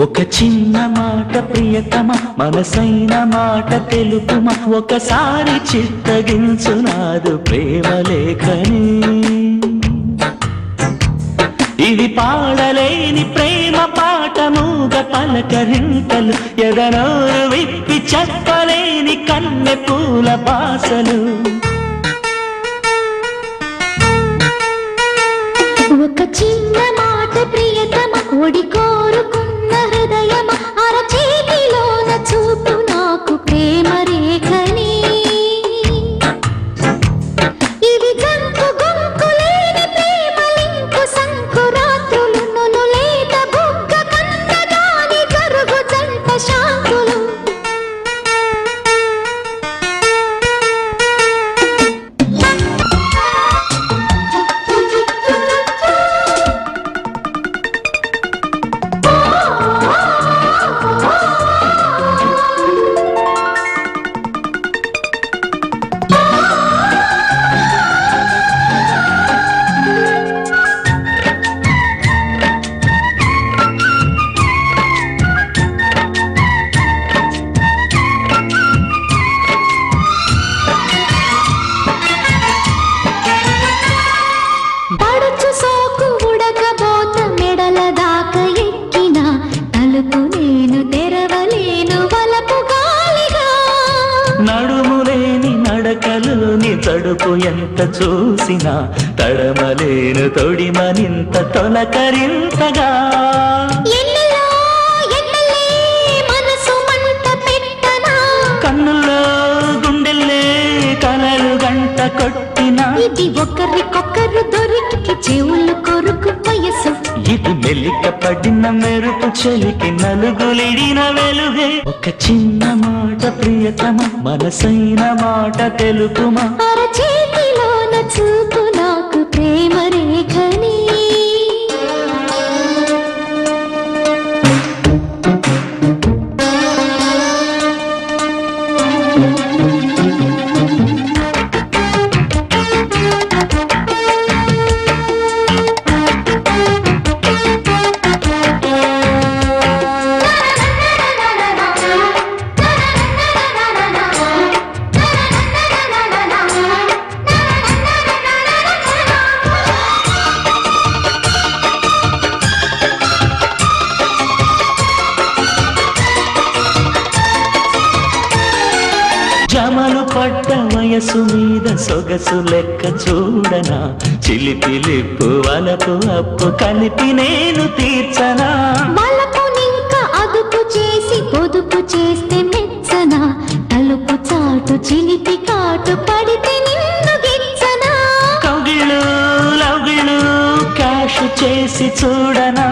ఒక చిన్న మాట ప్రియతమ మనసైన మాట తెలుపుమా ఒకసారి చిత్తగించు నాదు ప్రేమ లేఖని ఇది పాడలేని ప్రేమ పాటముగ పలకరింతలు ఎదనోరు విప్పి చెప్పలేని కన్నె పూల బాసలు ఒక చిన్న మాట ప్రియతమ ఒడి కోరుకున్న హృదయమ అరచేతిలోన చూపు నాకు ప్రేమ రేఖని ఇది గంకు గొంకు లేని ప్రేమలింకు సంకురాత్రులు నును లేత బుగ్గ కన్నగాని కరుగు జంట శాంతులు నడుములేని నడకలుని తడుపు ఎంత చూసినా తడమలేను తొడిమనింత తొలకరింతగా కన్నుల్లో గుండెల్లే కలలు గంట కొట్టినా ఇది ఒకరికొకరు దొరికి చెవులు కొరుకు వయసు ఇది మెల్లిక పడిన మెరుపు చెలికి నలుగులిడిన వెలుగే ఒక చిన్న మాట ప్రియతమ మనసైన మాట తెలుపుమా అరచేతిలోన చూపు నాకు ప్రేమ రేఖని జమలు పడ్డ వయసు మీద సొగసు లెక్క చూడనా చిలిపిలిప్పు వలపు అప్పు కలిపి నేను తీర్చనా వలపునింక అదుపు చేసి పొదుపు చేస్తే మెచ్చనా తలుపు చాటు చిలిపి కాటు పడితే నిన్ను గిచ్చనా కౌగిళ్ళు లౌగిళ్ళు క్యాష్ చేసి చూడనా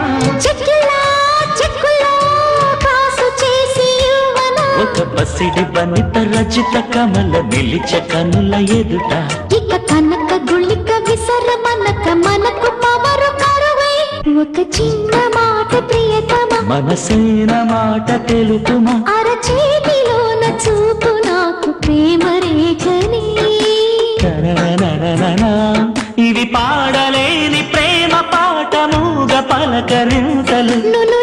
ఒక పసిడి బనిత రచిత కమల నిలిచ కనుల ఎదుట ఇక కనక గుళిక విసర మనక మనకు పవరు కరువై ఒక చిన్న మాట ప్రియతమ మనసైన మాట తెలుపుమా అరచేతిలోన చూపు నాకు ప్రేమ రేఖని ఇది పాడలేని ప్రేమ పాటముగ పలకరింతలు నును